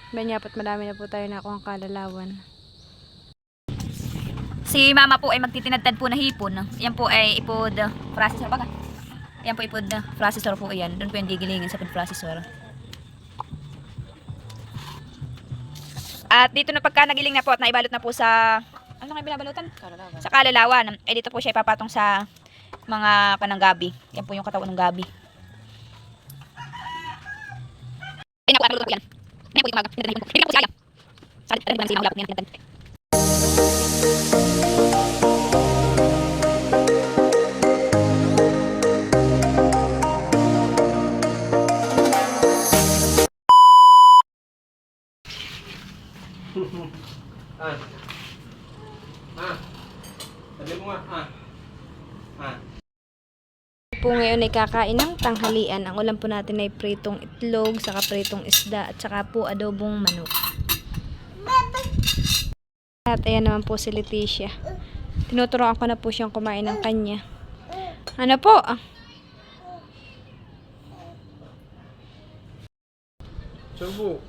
Banyapat madami na po tayo nakuha ang kalalawan. Si mama po ay magtitinadtad po na hipon. Yan po ay ipod processor baga. Yan po ipod processor po yan. Doon po yung gigilingin sa food processor. At dito na pagka nagiling na po at naibalot na po sa ano nga binabalutan? Kalalawan. Sa kalalawan. Eh dito po siya ipapatong sa mga pananggabi. Yan po yung katawan ng gabi. Ay naku, ano po yan? Ano po yung umaga? Hindi po siya. Salit pa rin po ng sinahulap niya. Sabi mo nga, Po ngayon ay kakain ng tanghalian. Ang ulam po natin ay pritong itlog, saka pritong isda, at saka po adobong manok. At ayan naman po si Leticia. Tinuturoan ko na po siyang kumain ng kanya. Ano po? Subo.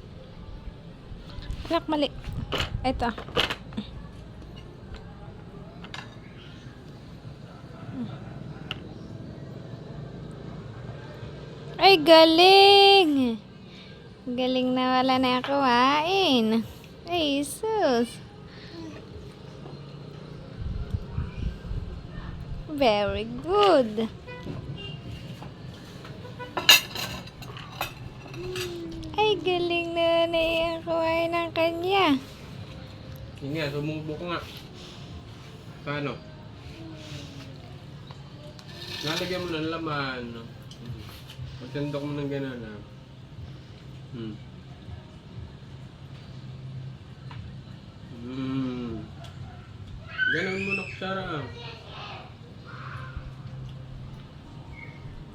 Anak, mali. Ito. Ay, galing! Galing na wala na kumain. Ay, sus. Very good. Ay, galing na yung kumain ng kanya. Hindi nga, sumubo ko nga. Paano? Nalagyan mo ng laman. Magtandok mo ng gano'n ha. Ganon mo na kutsara.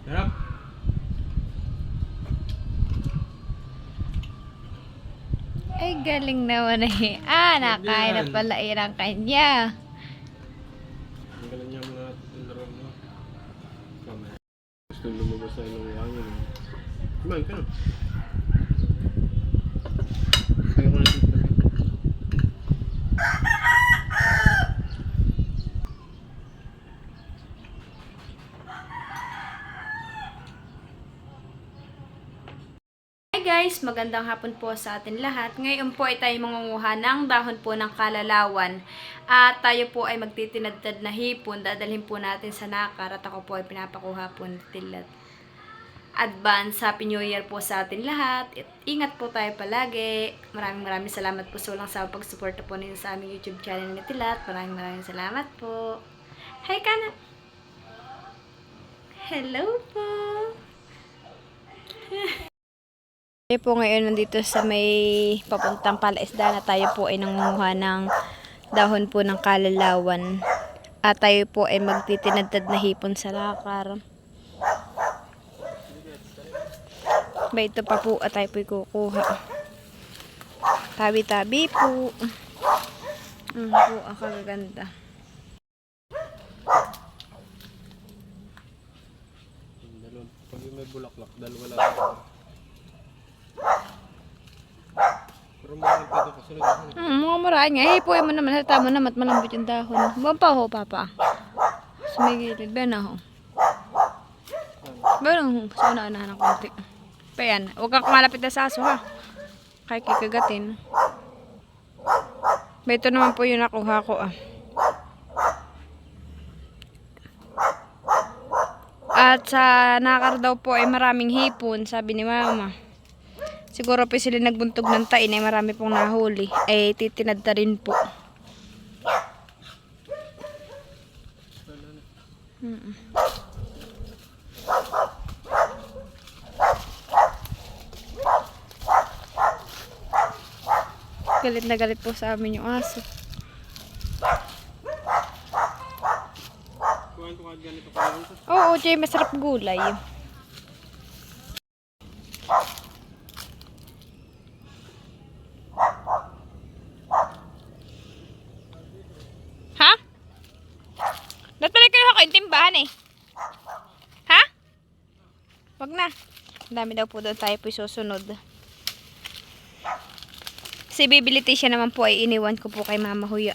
Harap. Ay, galing naman eh. Nakain na pala irang kanya. Ang galing niya mga laro mo. Mamaya. Gusto lumabas na ilong hangin. Kumain ka na. Kaya ko na ito. Hi guys, magandang hapon po sa atin lahat. Ngayon po ay tayo mangunguha ng dahon po ng kalalawan. At tayo po ay magtitinadtad na hipon. Dadalhin po natin sa nakar at ako po ay pinapakuha po ng tilat. Advance Happy New Year po sa atin lahat. Ingat po tayo palagi. Maraming salamat po sa walang sa pagsuporta po ninyo sa aming YouTube channel ni Tilat. Maraming salamat po. Hi Kana! Hello po! Tayo po ngayon nandito sa may papuntang Palaisda na tayo po ay nangunguha ng dahon po ng kalalawan. At tayo po ay magtitinadtad na hipon sa lakar. Ba ito pa po at tayo po ay kukuha. Tabi-tabi po. Po ang kagaganda. Pag may bulaklak, dalawa lang. Pero mga nagpito ko sunod. Mga maraan nga. Eh, po mo naman. Halata mo naman. Malambot yung dahon. Buwan pa ho, papa. Sumigilid. Ben na ho. Ben ho. So, naunahan ng konti. Pa yan. Huwag kang kumalapit na sa aso, ha. Kaya kikagatin. Ba, ito naman po yung nakuha ko, ah. At sa nakar daw po ay maraming hipon, sabi ni mama. Siguro po sila nagbuntog ng tain ay marami pong nahuli. Ay titinadta rin po. Galit na galit po sa amin yung aso. Oo, Jay, masarap gulay. Ha? Ba't pala kayo kakain timbahan eh? Ha? Wag na. Ang dami daw po doon tayo po susunod. Si Bibility siya naman po ay iniwan ko po kay Mama Huya.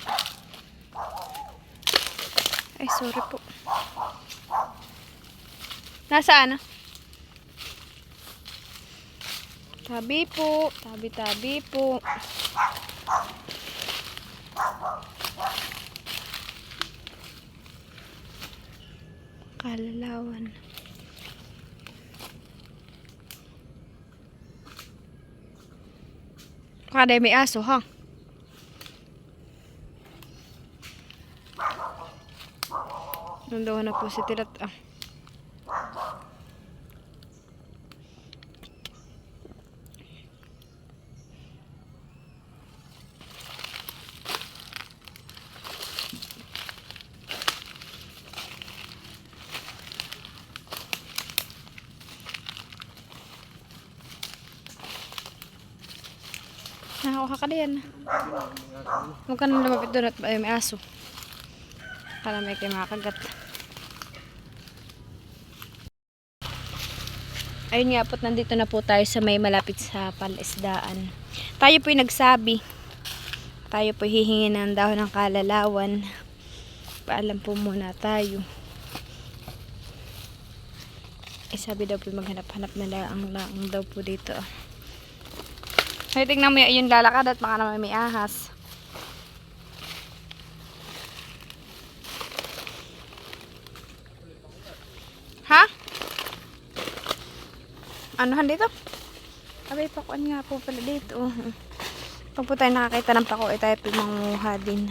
Ay, sorry po. Nasaan na? Tabi po. Tabi-tabi po. Kalalawan. Kada may aso, ha? Nandawa na po si Tilat, ah. Nakakuha ka din. Huwag ka nang lumapit doon at may aso. Para may kayo makakagat. Ayun nga po, nandito na po tayo sa may malapit sa palaisdaan. Tayo po'y nagsabi. Tayo po'y hihingi ng dahon ng kalalawan. Paalam po muna tayo. Sabi daw po maghanap-hanap na lang daw po dito. Ay, tingnan mo yung lalakad at baka naman may ahas. Ha? Anuhan dito? Abay, pakuan nga po pala dito. Pag po tayo nakakita ng pako, tayo po manguha din.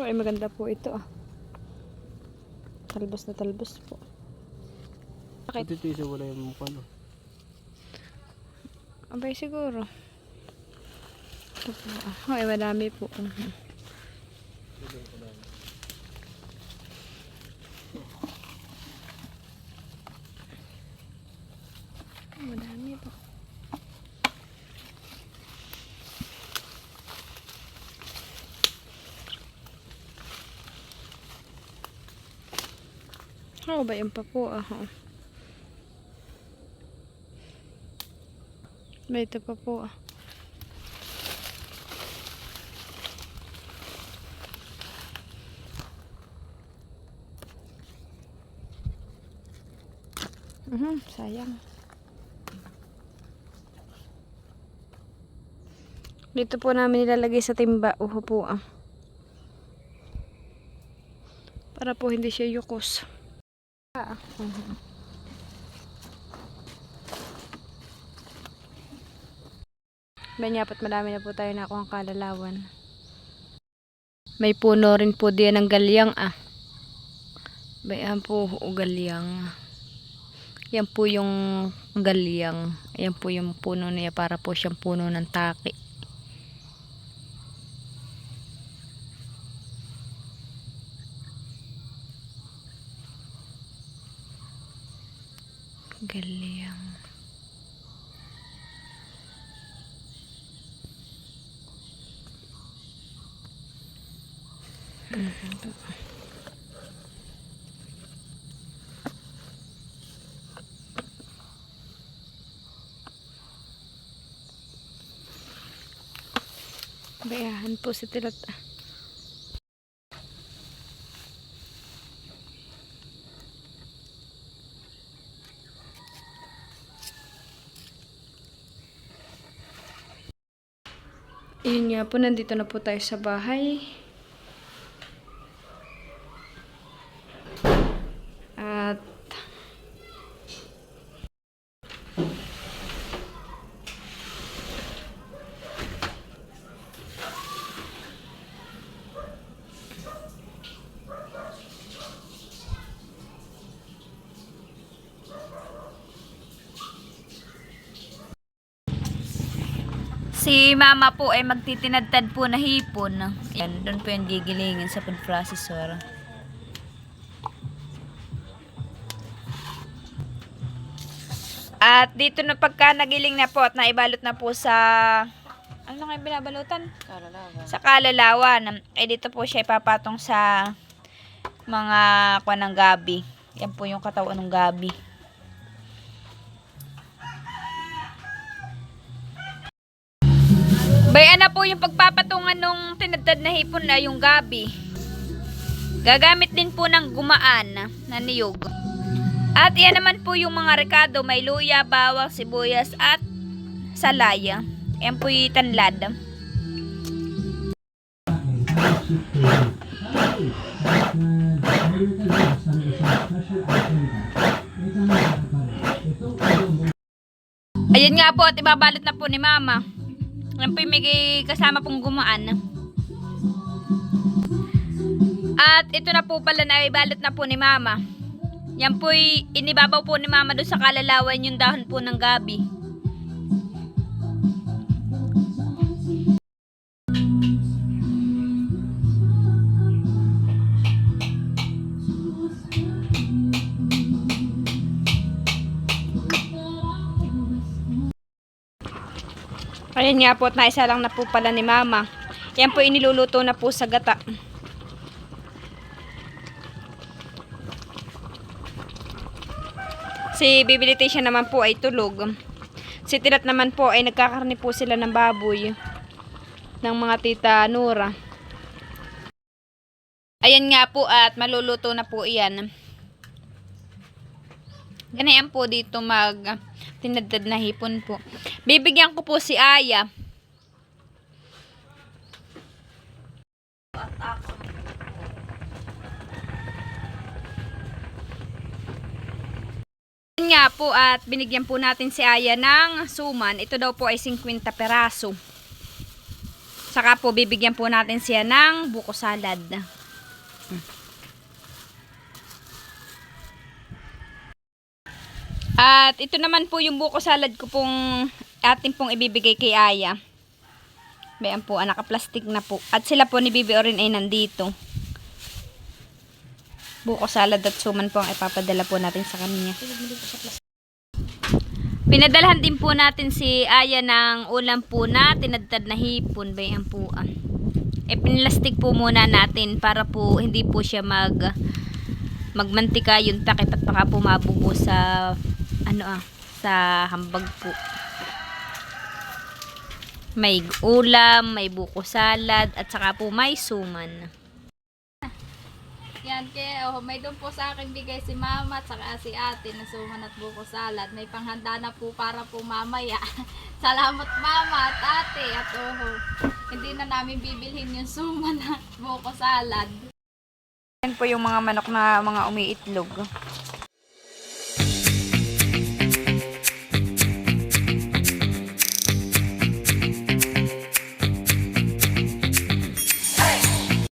Ay, maganda po ito, ah. Talbos na talbos po. Bakit? Ito isa wala yung mukha, no? Abay, siguro. Ito po, ah. Ay, madami po. Madami po. Ano ba yung papo? Ba ito papo? Sayang. Dito po namin nilalagay sa timba. Po. Para po hindi siya yukos. Banyapat madami na po tayo nakuha ang kalalawan. May puno rin po diyan ng galyang, ah. Bayan po galyang. Yan po yung galyang. Ayan po yung puno niya, para po siyang puno ng taki. Galyang. Bayahan po si Tilat. Ayun nga po, nandito na po tayo sa bahay. At Si mama po ay magtitinadtad po na hipon. Yan, doon po yung gigilingin sa food processor. At dito na pagka nagiling na po at naibalot na po sa Ano nga yung binabalutan? Sa kalalawan. Dito po siya ipapatong sa mga kuwan ng gabi. Yan po yung katawan ng gabi. Bayan na po yung pagpapatungan nung tinadtad na hipon na yung gabi. Gagamit din po ng gumaan na niyog. At yan naman po yung mga rekado. May luya, bawang, sibuyas at salaya. Yan po yung tanlad. Ayan nga po at ibabalot na po ni Mama. Yan po yung may kasama pong gumaan. At ito na po pala na ibalot na po ni Mama. Yan po inibabaw po ni Mama doon sa kalalawan yung dahon po ng gabi. Ayan nga po at naisa lang na po pala ni Mama. Yan po iniluluto na po sa gata. Si Bibilitation naman po ay tulog. Si Tilat naman po ay nagkakarni po sila ng baboy ng mga tita Nora. Ayan nga po at maluluto na po iyan. Ganayan po dito tinadtad na hipon po. Bibigyan ko po si Aya. Ayan nga po at binigyan po natin si Aya ng suman. Ito daw po ay 50 peraso. Saka po bibigyan po natin siya ng buko salad. At ito naman po yung buko salad ko pong atin pong ibibigay kay Aya. Bayan po, naka-plastic na po. At sila po ni Bibi Orin ay nandito. Buko salad at suman po ang ipapadala po natin sa kanya. Pinadalhan din po natin si Aya ng ulam po na tinadtad na hipon. Bayan po. Pinilastik po muna natin para po hindi po siya magmantika yung takip at baka po mabubo sa sa hambag po. May ulam, may buko salad, at saka po may suman. Yan, may doon po sa akin bigay si Mama at saka si Ate na suman at buko salad. May panghanda na po para po mamaya. Salamat Mama at Ate. At hindi na namin bibilhin yung suman at buko salad. Yan po yung mga manok na mga umiitlog.